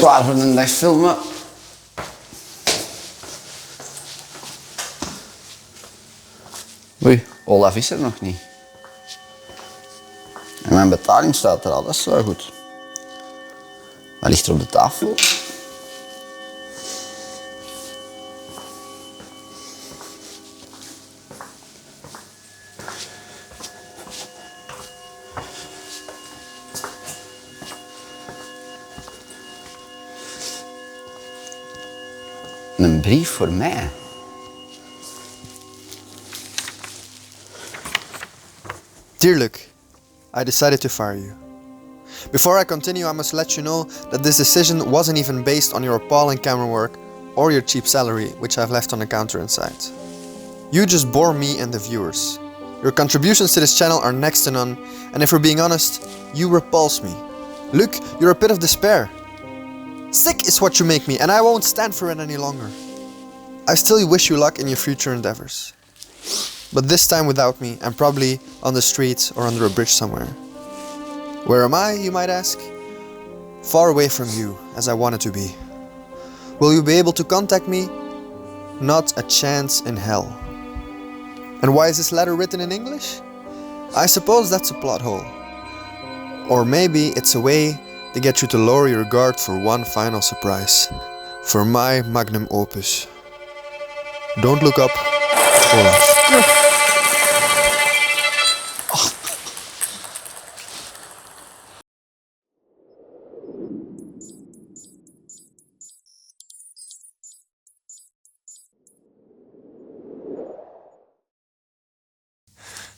Klaar voor een dag filmen. Oei, Olaf is er nog niet. En mijn betaling staat er al, dat is wel goed. Wat ligt er op de tafel? Een brief voor mij. Dear Luke, I decided to fire you. Before I continue, I must let you know that this decision wasn't even based on your appalling camera work or your cheap salary, which I've left on the counter inside. You just bore me and the viewers. Your contributions to this channel are next to none, and if we're being honest, you repulse me. Luke, you're a pit of despair. Sick is what you make me, and I won't stand for it any longer. I still wish you luck in your future endeavors. But this time without me, and probably on the street or under a bridge somewhere. Where am I, you might ask? Far away from you, as I wanted to be. Will you be able to contact me? Not a chance in hell. And why is this letter written in English? I suppose that's a plot hole. Or maybe it's a way to get you to lower your guard for one final surprise. For my magnum opus. Don't look up, Olaf.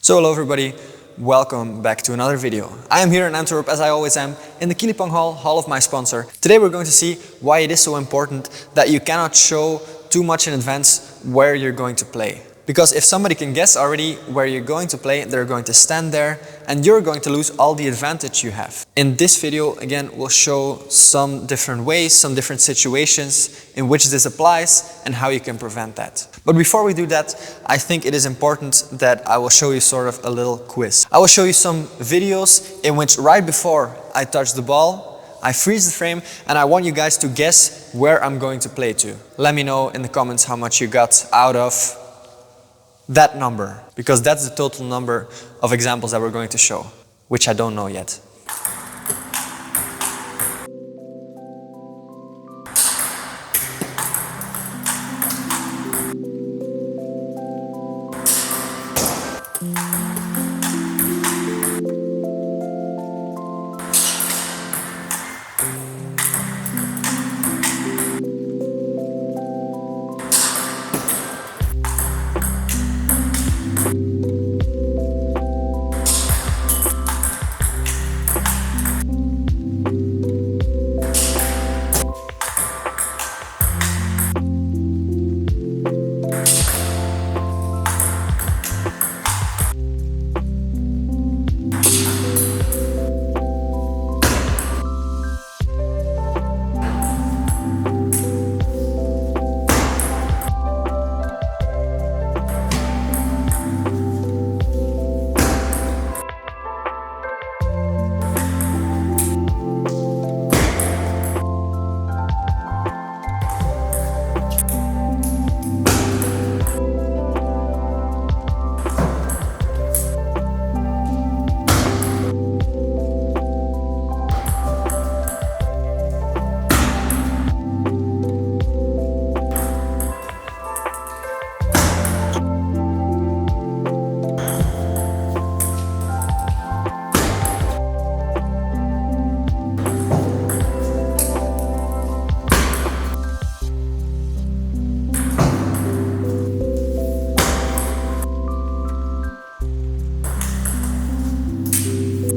So hello everybody, welcome back to another video. I am here in Antwerp, as I always am, in the Kilipang Hall of my sponsor. Today we're going to see why it is so important that you cannot show too much in advance where you're going to play. Because if somebody can guess already where you're going to play, they're going to stand there and you're going to lose all the advantage you have. In this video, again, we'll show some different ways, some different situations in which this applies and how you can prevent that. But before we do that, I think it is important that I will show you sort of a little quiz. I will show you some videos in which right before I touch the ball, I freeze the frame and I want you guys to guess where I'm going to play to. Let me know in the comments how much you got out of that number, because that's the total number of examples that we're going to show, which I don't know yet.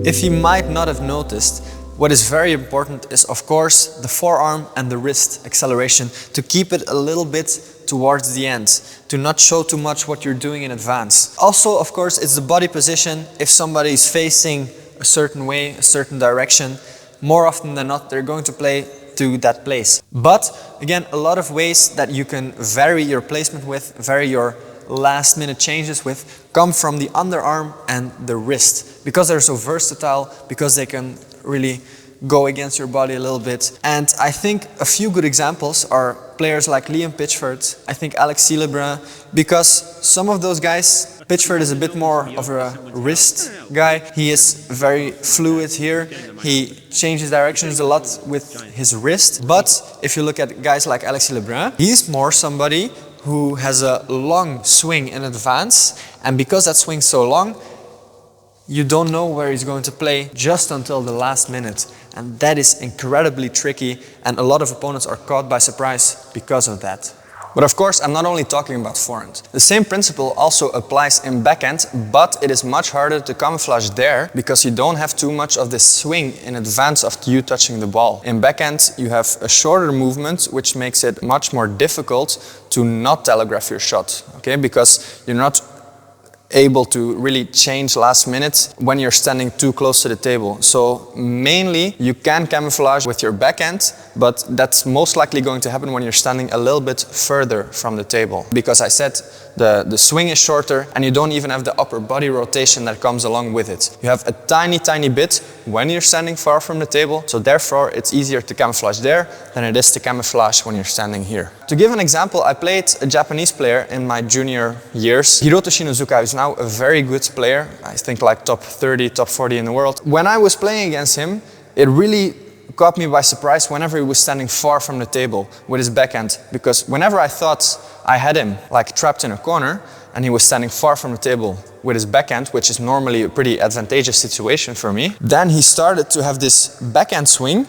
If you might not have noticed, what is very important is of course the forearm and the wrist acceleration, to keep it a little bit towards the end, to not show too much what you're doing in advance. Also, of course, it's the body position. If somebody is facing a certain way, a certain direction, more often than not they're going to play to that place. But again, a lot of ways that you can vary your placement with, vary your last minute changes with, come from the underarm and the wrist, because they're so versatile, because they can really go against your body a little bit. And I think a few good examples are players like Liam Pitchford, I think Alex Celebrant, because some of those guys, Pitchford is a bit more of a wrist guy. He is very fluid here. He changes directions a lot with his wrist. But if you look at guys like Alex Celebrant, he's more somebody who has a long swing in advance, and because that swing's so long, you don't know where he's going to play just until the last minute. And that is incredibly tricky, and a lot of opponents are caught by surprise because of that. But of course, I'm not only talking about forehand. The same principle also applies in backhand, but it is much harder to camouflage there because you don't have too much of this swing in advance of you touching the ball. In backhand, you have a shorter movement, which makes it much more difficult to not telegraph your shot, okay? Because you're not able to really change last minute when you're standing too close to the table. So mainly you can camouflage with your backhand, but that's most likely going to happen when you're standing a little bit further from the table. Because I said the swing is shorter and you don't even have the upper body rotation that comes along with it. You have a tiny bit when you're standing far from the table, so therefore it's easier to camouflage there than it is to camouflage when you're standing here. To give an example, I played a Japanese player in my junior years, Hiroto Shinozuka, who's now a very good player, I think like top 30, top 40 in the world. When I was playing against him, it really caught me by surprise whenever he was standing far from the table with his backhand, because whenever I thought I had him like trapped in a corner and he was standing far from the table with his backhand, which is normally a pretty advantageous situation for me, then he started to have this backhand swing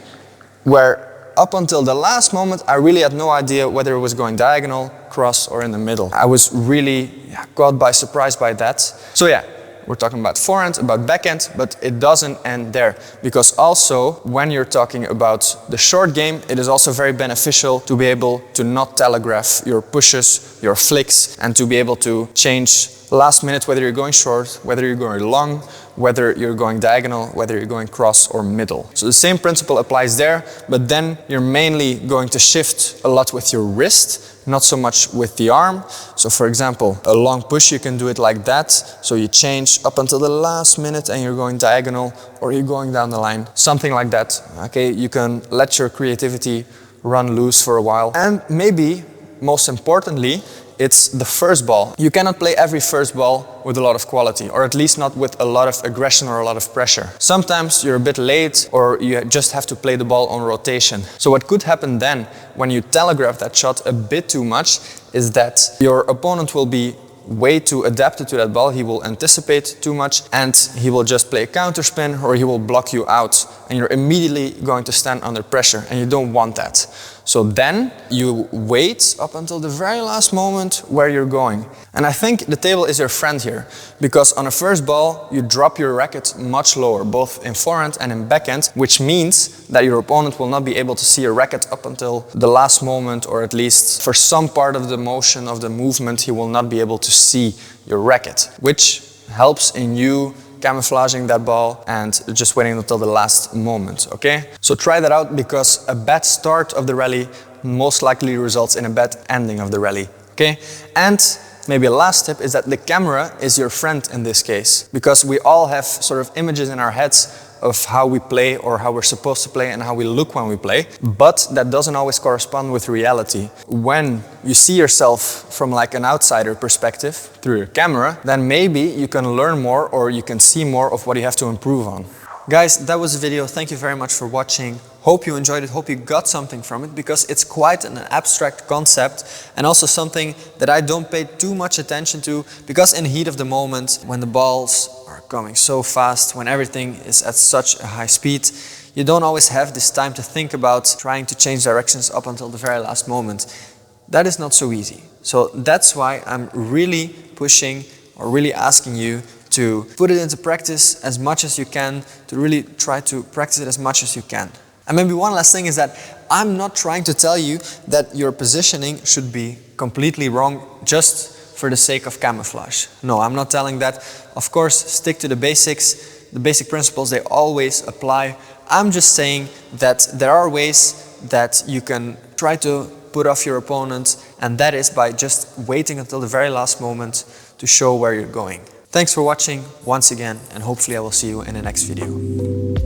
where up until the last moment I really had no idea whether it was going diagonal, cross or in the middle. I was really caught by surprise by that. So yeah, we're talking about forehand, about backhand, but it doesn't end there. Because also, when you're talking about the short game, it is also very beneficial to be able to not telegraph your pushes, your flicks, and to be able to change last minute whether you're going short, whether you're going long, whether you're going diagonal, whether you're going cross or middle. So the same principle applies there, but then you're mainly going to shift a lot with your wrist, not so much with the arm. So for example, a long push, you can do it like that. So you change up until the last minute and you're going diagonal or you're going down the line, something like that. Okay, you can let your creativity run loose for a while. And maybe, most importantly, it's the first ball. You cannot play every first ball with a lot of quality, or at least not with a lot of aggression or a lot of pressure. Sometimes you're a bit late or you just have to play the ball on rotation. So what could happen then when you telegraph that shot a bit too much is that your opponent will be way too adapted to that ball. He will anticipate too much and he will just play a counter spin or he will block you out and you're immediately going to stand under pressure and you don't want that. So then you wait up until the very last moment where you're going. And I think the table is your friend here, because on a first ball you drop your racket much lower, both in forehand and in backhand, which means that your opponent will not be able to see your racket up until the last moment, or at least for some part of the motion of the movement he will not be able to see your racket, which helps in you camouflaging that ball and just waiting until the last moment, okay? So try that out, because a bad start of the rally most likely results in a bad ending of the rally, okay? And maybe a last tip is that the camera is your friend in this case, because we all have sort of images in our heads of how we play or how we're supposed to play and how we look when we play, but that doesn't always correspond with reality. When you see yourself from like an outsider perspective through your camera, then maybe you can learn more or you can see more of what you have to improve on. Guys, that was the video. Thank you very much for watching. Hope you enjoyed it, hope you got something from it, because it's quite an abstract concept and also something that I don't pay too much attention to, because in the heat of the moment, when the balls are coming so fast, when everything is at such a high speed, you don't always have this time to think about trying to change directions up until the very last moment. That is not so easy. So that's why I'm really pushing or really asking you to put it into practice as much as you can, to really try to practice it as much as you can. And maybe one last thing is that I'm not trying to tell you that your positioning should be completely wrong just for the sake of camouflage. No, I'm not telling that. Of course, stick to the basics. The basic principles, they always apply. I'm just saying that there are ways that you can try to put off your opponent, and that is by just waiting until the very last moment to show where you're going. Thanks for watching once again, and hopefully I will see you in the next video.